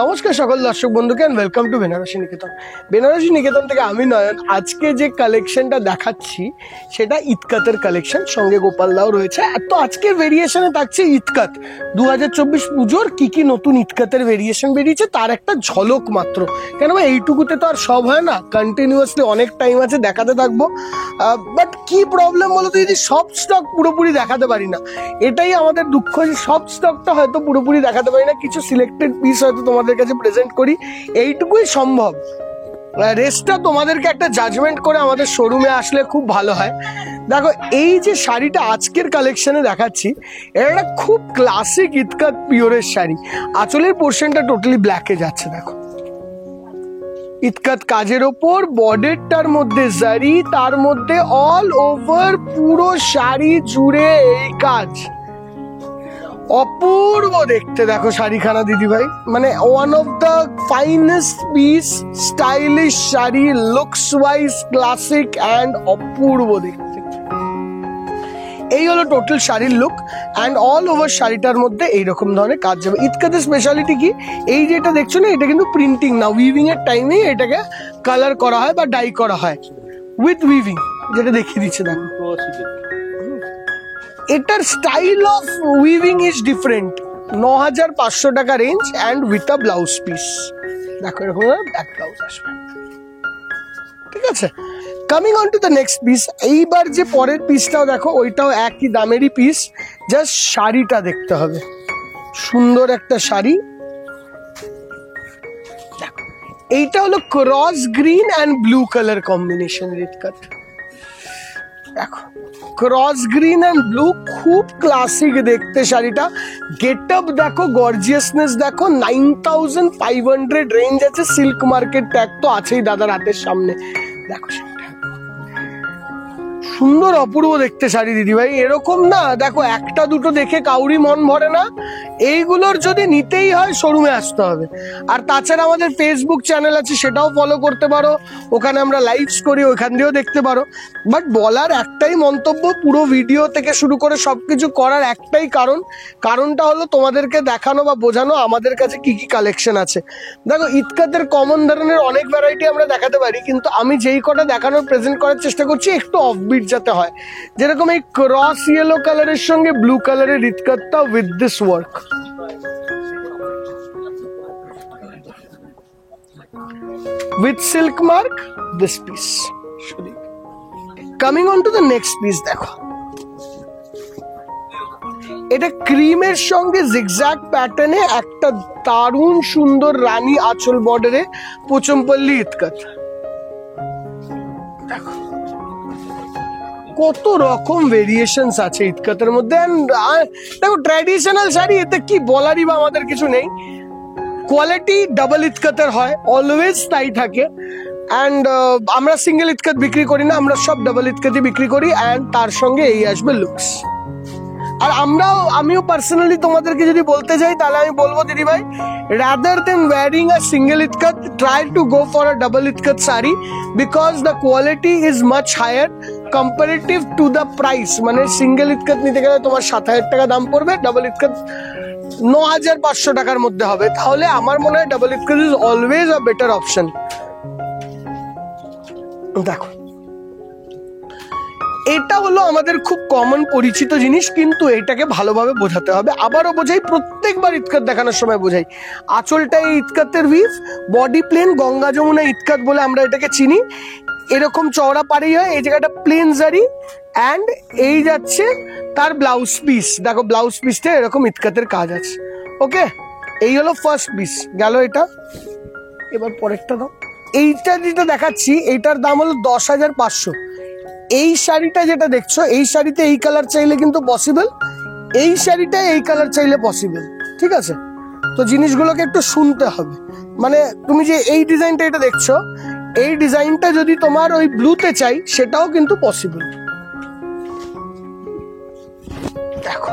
নমস্কার সকল দর্শক বন্ধুকে এন্ড ওয়েলকাম টু বেনারসি নিকেতন। বেনারসি নিকেতন থেকে আমি নয়ন। আজকে যে কালেকশনটা দেখাচ্ছি সেটা ইতকাতের কালেকশন, সঙ্গে গোপাল দাও রয়েছে। তো আজকের ভেরিয়েশনে থাকছে ইতকাত 2024 পুজোর কি কি নতুন ইতকাতের ভেরিয়েশন বেরিয়েছে তার একটা ঝলক মাত্র। কেন এইটুকুতে তো আর সব হয় না, কন্টিনিউয়াসলি অনেক টাইম আছে, দেখাতে থাকবো। বাট কি প্রবলেম বলো তো, যদি সব স্টক পুরোপুরি দেখাতে পারি না, এটাই আমাদের দুঃখ যে সব স্টকটা হয়তো পুরোপুরি দেখাতে পারি না, কিছু সিলেক্টেড পিস হয়তো তোমাদের কাছে প্রেজেন্ট করি, এইটুকুই সম্ভব। রেস্টটা তোমাদেরকে একটা জাজমেন্ট করে আমাদের শোরুমে আসলে খুব ভালো হয়। দেখো এই যে শাড়িটা আজকের কালেকশনে দেখাচ্ছি, এটা একটা খুব ক্লাসিক ইতকাত পিওরের শাড়ি। আঁচলের পোর্শনটা টোটালি ব্ল্যাকে যাচ্ছে, দেখো ইতকাত কাজের ওপর, বর্ডারটার মধ্যে জারি, তার মধ্যে অল ওভার পুরো শাড়ি জুড়ে এই কাজ। অপূর্ব দেখতে দেখো শাড়িখানা দিদি ভাই, মানে one of the finest piece, stylish sari, looks wise classic and অপূর্ব দেখতে। এই হলো টোটাল শাড়ির লুক অ্যান্ড অল ওভার শাড়িটার মধ্যে এইরকম ধরনের কাজ যাবে। ইতকাতের স্পেশালিটি কি, এই যেটা দেখছো না, এটা কিন্তু প্রিন্টিং না, উইভিং এর টাইমে এটাকে কালার করা হয় বা ডাই করা হয় উইথ উইভিং, যেটা দেখিয়ে দিচ্ছে দেখো। এটার style of weaving is different. 9500 টাকা range and with a blouse piece. দেখো এরকম ব্যাক ব্লাউজ আসবে, ঠিক আছে। Coming on to the next piece, এইবার যে পরের পিসটাও দেখো, ওইটাও একই দামেরই পিস, জাস্ট শাড়িটা দেখতে হবে। সুন্দর একটা শাড়ি, দেখো এইটা হলো cross green and blue colour combination ikat. দেখো ক্রস গ্রিন অ্যান্ড ব্লু, খুব ক্লাসিক দেখতে শাড়িটা। গেট আপ দেখো, গর্জিয়াসনেস দেখো। 9500 রেঞ্জ আছে, সিল্ক মার্কেট ট্যাগ তো আছেই দাদার হাতের সামনে। দেখো সুন্দর অপূর্ব দেখতে শাড়ি দিদি ভাই, এরকম না দেখো একটা দুটো দেখে কাউরি মন ভরে না, এইগুলোর যদি নিতেই হয় শোরুমে আসতে হবে। আর তাছাড়া আমাদের ফেসবুক চ্যানেল আছে, সেটাও ফলো করতে পারো, ওখানে আমরা লাইভস করি, ওইখান দিয়েও দেখতে পারো। বাট বলার একটাই মন্তব্য, পুরো ভিডিও থেকে শুরু করে সবকিছু করার একটাই কারণটা হলো তোমাদেরকে দেখানো বা বোঝানো আমাদের কাছে কি কি কালেকশন আছে। দেখো ইতকাতের কমন ধরনের অনেক ভ্যারাইটি আমরা দেখাতে পারি, কিন্তু আমি যেই কটা দেখানোর প্রেজেন্ট করার চেষ্টা করছি একটু অফবিট যাতে হয়। যেরকম এই ক্রস ইয়েলো কালারের সঙ্গে ব্লু কালারের ইতকাতটা with this work, with silk mark, this piece. Coming on to the next piece, দেখো এটা ক্রিমের সঙ্গে জিগজ্যাগ প্যাটার্নে একটা দারুণ সুন্দর রানী আঁচল বর্ডারে পোচমপল্লী ইতকাত। দেখো কত রকম ভেরিয়েশনস আছে ইতকাতের মধ্যে। দেখো ট্র্যাডিশনাল শাড়ি, এতে কি বলারই বা আমাদের কিছু নেই। কোয়ালিটি ডাবল ইতকাতের হয়, অলওয়েজ তাই থাকে। অ্যান্ড আমরা সিঙ্গেল ইতকাত বিক্রি করি না, আমরা সব ডাবল ইতকাতই বিক্রি করি। অ্যান্ড তার সঙ্গে এই আসবে লুকস। আর আমিও পার্সোনালি তোমাদেরকে যদি বলতে যাই, তাহলে আমি বলবো দিদি ভাই, rather than wearing a single ikat, try to go for a double ikat sari, because the quality is much higher comparative to the price. মানে সিঙ্গেল ইতকাত নিতে গেলে তোমার 7000 টাকা দাম পড়বে, ডাবল ইতকাত 9500 টাকার মধ্যে হবে। তাহলে আমার মনে হয় double ikat is always a better option. দেখো এটা হলো আমাদের খুব কমন পরিচিত জিনিস, কিন্তু এটাকে ভালোভাবে বোঝাতে হবে। আবারও বোঝাই, প্রত্যেকবার ইতকাত দেখানোর সময় বোঝাই, আঁচলটা এই ইতকাতের weave, body plain Ganga Yamuna ikat বলে আমরা এটাকে চিনি। এরকম চওড়া পাড়েই হয়, এই জায়গাটা প্লেন জারি অ্যান্ড এই যাচ্ছে তার ব্লাউজ পিস। দেখো ব্লাউজ পিসটা এরকম ইতকাতের কাজ আছে। ওকে, এই হলো ফার্স্ট পিস গেল এটা। এবার পরেরটা দাও। এইটা যেটা দেখাচ্ছি এইটার দাম হলো 10,500। এই শাড়িটা যেটা দেখছো, এই শাড়িতে এই কালার চাইলে কিন্তু পসিবল, এই শাড়িটা এই কালার চাইলে পসিবল, ঠিক আছে। তো জিনিসগুলোকে একটু শুনতে হবে। মানে তুমি যে এই ডিজাইনটা এটা দেখছো, এই ডিজাইনটা যদি তোমার ওই ব্লুতে চাই, সেটাও কিন্তু পসিবল। দেখো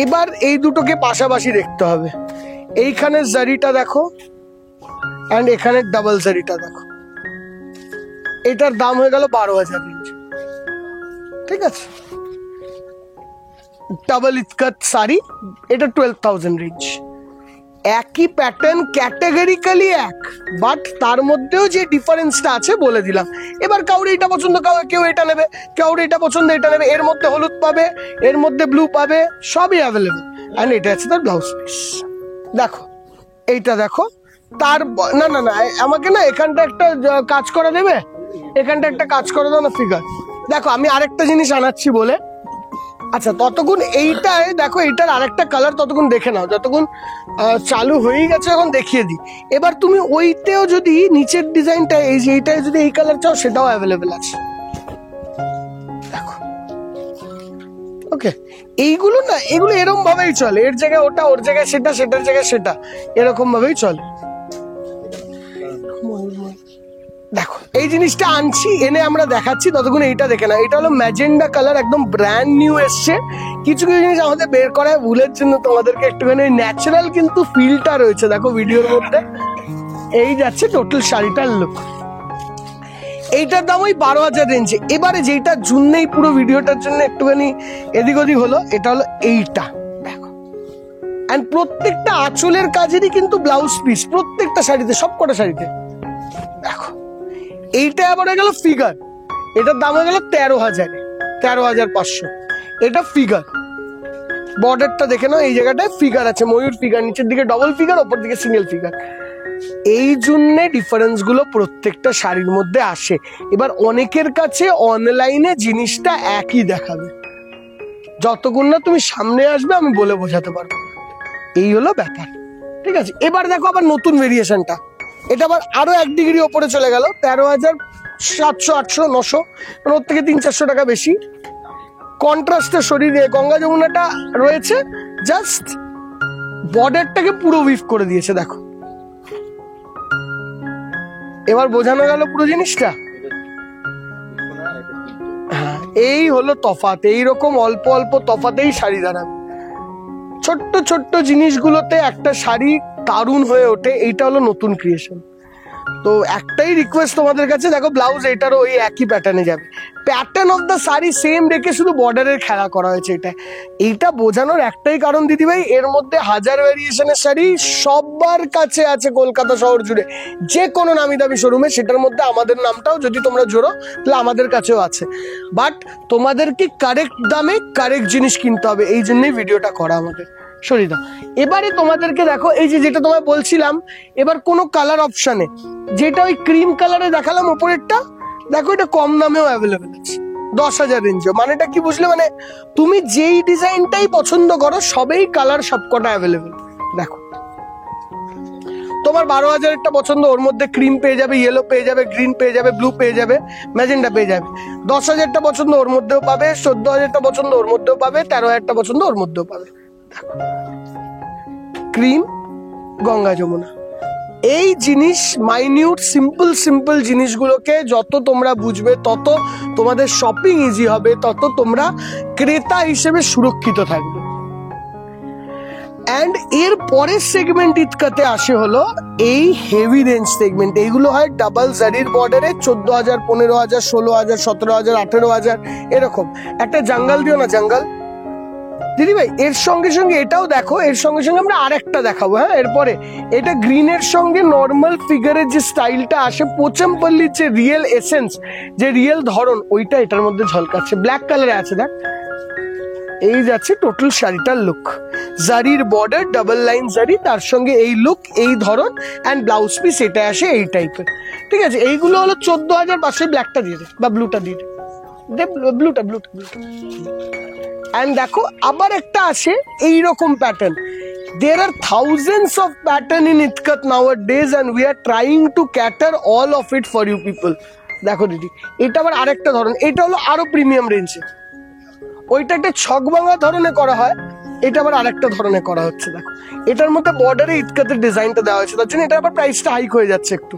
এবার এই দুটোকে পাশাপাশি দেখতে হবে। এইখানে জারিটা দেখো অ্যান্ড এখানে ডাবল জারিটা দেখো। এটার দাম হয়ে গেল 12,000 রেঞ্জ, ঠিক আছে। ডাবল ইতকাত শাড়ি, এটা 12,000 রেঞ্জ। একই প্যাটার্ন, ক্যাটাগরিক্যালি এক, বাট তার মধ্যেও যে ডিফারেন্সটা আছে বলে দিলাম। এবার কাউরে এটা পছন্দ, কেউ এটা নেবে, কাউরে এটা পছন্দ এটা নেবে, এর মধ্যে হলুদ পাবে, এর মধ্যে ব্লু পাবে, সবই অ্যাভেলেবেল। অ্যান্ড এটা আছে তার ব্লাউজ পিস। দেখো এইটা দেখো, তার না না না আমাকে না এখানটা একটা কাজ করা দেবে, এখানটা একটা কাজ করে দাও না ফিগার। দেখো আমি আরেকটা জিনিস আনাচ্ছি বলে, আচ্ছা ততক্ষণ এইটায় দেখো, এইটার আরেকটা কালার ততক্ষণ দেখে নাও, যতক্ষণ চালু হয়ে গেছে এখন দেখিয়ে দিই। এবার তুমি ওইতেও যদি নিচের ডিজাইনটা এই যে এইটায় যদি এই কালার চাও সেটাও অ্যাভেলেবেল আছে, দেখো। ওকে, এইগুলো না, এগুলো এরকম ভাবেই চলে, এর জায়গায় ওটা, ওর জায়গায় সেটা, সেটার জায়গায় সেটা, এরকম ভাবেই চলে। দেখো এই জিনিসটা আনছি, এনে আমরা দেখাচ্ছি, ততক্ষণ এইটা দেখে না। এটা হলো ম্যাজেন্ডা কালার, একদম ব্র্যান্ড নিউ এসছে। কিছু কিছু জিনিস আমাদের বের করায় ভুলের জন্য তোমাদেরকে একটুখানি ন্যাচারাল কিন্তু ফিলটা রয়েছে দেখো ভিডিওর মধ্যে। এই যাচ্ছে টোটাল শাড়িটার লুক। এইটার দাম ওই 12,000 রেঞ্জে। এবারে যেটার জন্যই পুরো ভিডিওটার জন্য একটুখানি এদিক ওদিক হলো, এটা হলো এইটা দেখো। এন্ড প্রত্যেকটা আঁচলের কাজেরই কিন্তু ব্লাউজ পিস, প্রত্যেকটা শাড়িতে, সবকটা শাড়িতে দেখো। এইটা আবার হয়ে গেল ফিগার, এটার দাম হয়ে গেল 13,000, 13,500। এটা ফিগার, বর্ডারটা দেখে নাও, এই জায়গাটায় ফিগার আছে, ময়ূর ফিগার, নিচের দিকে ডবল ফিগার, ওপর দিকে সিঙ্গেল ফিগার। এই জন্যে ডিফারেন্স গুলো প্রত্যেকটা শাড়ির মধ্যে আসে। এবার অনেকের কাছে অনলাইনে জিনিসটা একই দেখাবে, যতক্ষণ না তুমি সামনে আসবে আমি বলে বোঝাতে পারবো। এই হলো ব্যাপার, ঠিক আছে। এবার দেখো আবার নতুন ভেরিয়েশনটা, এটা আবার আরো 1 ডিগ্রি ওপরে চলে গেল, 13,700, 800, 900, মানে ওর থেকে 300-400 টাকা বেশি। কন্ট্রাস্টের শরীরে গঙ্গা যমুনাটা রয়েছে, জাস্ট বর্ডারটাকে পুরো উইভ করে দিয়েছে দেখো। এবার বোঝানো গেল পুরো জিনিসটা। হ্যাঁ, এই হলো তফাৎ। এইরকম অল্প অল্প তফাতেই শাড়ি দাঁড়াবে, ছোট্ট ছোট্ট জিনিসগুলোতে একটা শাড়ি দারুণ হয়ে ওঠে। এইটা হলো নতুন ক্রিয়েশন। তো একটাই রিকোয়েস্ট তোমাদের কাছে, দেখো ব্লাউজ এটারও ওই একই প্যাটার্নে যাবে, pattern of the sari same রেখে শুধু বর্ডারের খেলা করা হয়েছে। এইটা বোঝানোর একটাই কারণ দিদিভাই, এর মধ্যে 1000 ভ্যারিয়েশনের শাড়ি সবার কাছে আছে কলকাতা শহর জুড়ে, যে কোনো নামি দামি শোরুমে। সেটার মধ্যে আমাদের নামটাও যদি তোমরা জোড়ো তাহলে আমাদের কাছেও আছে, বাট তোমাদেরকে কারেক্ট দামে কারেক্ট জিনিস কিনতে হবে, এই জন্যই ভিডিওটা করা আমাদের। সরিদা এবারে তোমাদেরকে দেখো, এই যে যেটা তোমায় বলছিলাম, এবার কোনো কালার অপশানে, যেটা ওই ক্রিম কালারে দেখালাম ওপরেরটা, দেখো এটা কম দামেও অ্যাভেলেবেল আছে, 10,000 রেঞ্জে। মানেটা কি বুঝলে, মানে তুমি যেই ডিজাইনটাই পছন্দ করো সবেই কালার সবকটা অ্যাভেলেবেল। দেখো তোমার 12,000-এরটা পছন্দ, ওর মধ্যে ক্রিম পেয়ে যাবে, ইয়েলো পেয়ে যাবে, গ্রিন পেয়ে যাবে, ব্লু পেয়ে যাবে, ম্যাজেন্ডা পেয়ে যাবে। 10,000টা পছন্দ ওর মধ্যেও পাবে, 14,000টা পছন্দ ওর মধ্যেও পাবে, 13,000টা পছন্দ ওর মধ্যেও পাবে। ক্রিম, গঙ্গা যমুনা, এই জিনিস মাইনিউট সিম্পল সিম্পল জিনিসগুলোকে যত তোমরা বুঝবে তত তোমাদের শপিং ইজি হবে, তত তোমরা ক্রেতা হিসেবে সুরক্ষিত থাকবে। অ্যান্ড এর পরের সেগমেন্ট ইতকাতে আসে হলো এই হেভি রেঞ্জ সেগমেন্ট। এইগুলো হয় ডাবল জারির বর্ডারে, 14,000, 15,000, 16,000, 17,000, 18,000 এরকম। একটা জঙ্গল দিও না, জঙ্গল দিদি ভাই। এর সঙ্গে সঙ্গে এটাও দেখো, এর সঙ্গে সঙ্গে আমরা আরেকটা দেখাবো। হ্যাঁ, এরপরে এটা গ্রিনের সঙ্গে নর্মাল ফিগারের যে স্টাইলটা আসে, পোচমপল্লির যে রিয়েল এসেন্স, যে রিয়েল ধরন, ওইটা এটার মধ্যে ঝলকাচ্ছে। ব্ল্যাক কালারে আছে, দেখ। এই যাচ্ছে টোটাল শাড়িটার লুক, জারির বর্ডার, ডাবল লাইন জারি, তার সঙ্গে এই লুক, এই ধরন, অ্যান্ড ব্লাউজ পিস এটা আসে এই টাইপের, ঠিক আছে। এইগুলো হলো 14,500। ব্ল্যাকটা দিয়ে দে বা ব্লুটা দিয়ে দে, ব্লুটা। And দেখো আবার একটা আছে এইরকম pattern. There are thousands of pattern in Itkat nowadays and we are trying to cater all of it for you people. দেখো দিদি, এটা আবার আরেকটা ধরন, এটা হলো আরো প্রিমিয়াম রেঞ্জে। ওইটা একটা ছকভাঙা ধরনের করা হয়, এটা আবার আরেকটা ধরনের করা হচ্ছে। দেখো এটার মধ্যে বর্ডারে ইতকাতের ডিজাইনটা দেওয়া হয়েছে, তার জন্য এটা আবার প্রাইসটা হাইক হয়ে যাচ্ছে একটু।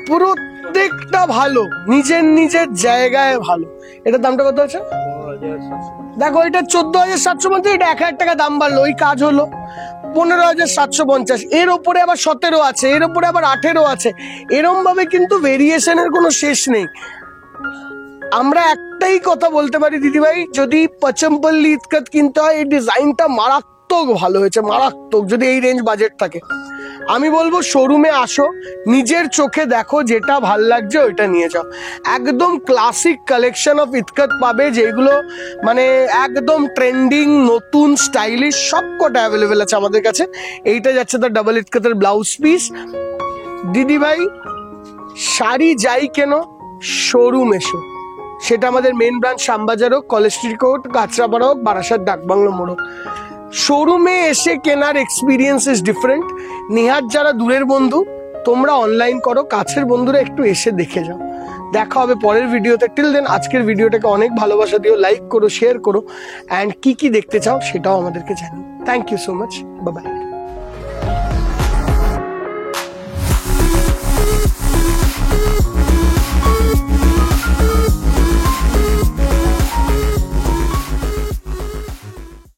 প্রত্যেকটা ভালো, নিজের নিজের জায়গায় ভালো। এটার দামটা কত আছে দেখো, এটা 14,750, এটা 1,000 টাকা দাম বাড়লো, ওই কাজ হলো 15,750। এর ওপরে আবার 17 আছে, এর ওপরে আবার 18 আছে। এরম ভাবে কিন্তু ভেরিয়েশনের কোনো শেষ নেই। আমরা একটাই কথা বলতে পারি দিদিভাই, যদি পচমপল্লি ইতকাত কিনতে হয়, এই ডিজাইনটা মারাত্মক ভালো হয়েছে, মারাত্মক। যদি এই রেঞ্জ বাজেট থাকে, আমি বলবো শোরুমে আসো, নিজের চোখে দেখো, যেটা ভাল লাগছে ওইটা নিয়ে যাও। একদম ক্লাসিক কালেকশন অফ ইতকাত পাবে, যেগুলো মানে একদম ট্রেন্ডিং, নতুন, স্টাইলিশ, সব কটা অ্যাভেলেবেল আছে আমাদের কাছে। এইটা যাচ্ছে তার ডাবল ইতকাতের ব্লাউজ পিস। দিদিভাই শাড়ি যাই কেন, শোরুম এসো, সেটা আমাদের মেন ব্রাঞ্চ শ্যামবাজার হোক, কলেজ স্ট্রিট হোক, কাঁচরাপাড়া হোক, বারাসাত ডাকবাংলো মোড় হোক, শোরুমে এসে কেনার এক্সপিরিয়েন্স ইজ ডিফারেন্ট। নিহাত যারা দূরের বন্ধু, তোমরা অনলাইন করো, কাছের বন্ধুরা একটু এসে দেখে যাও। দেখা হবে পরের ভিডিওতে। টিল দেন আজকের ভিডিওটাকে অনেক ভালোবাসা দিও, লাইক করো, শেয়ার করো, অ্যান্ড কি কি দেখতে চাও সেটাও আমাদেরকে জানিও। Thank you so much, bye by.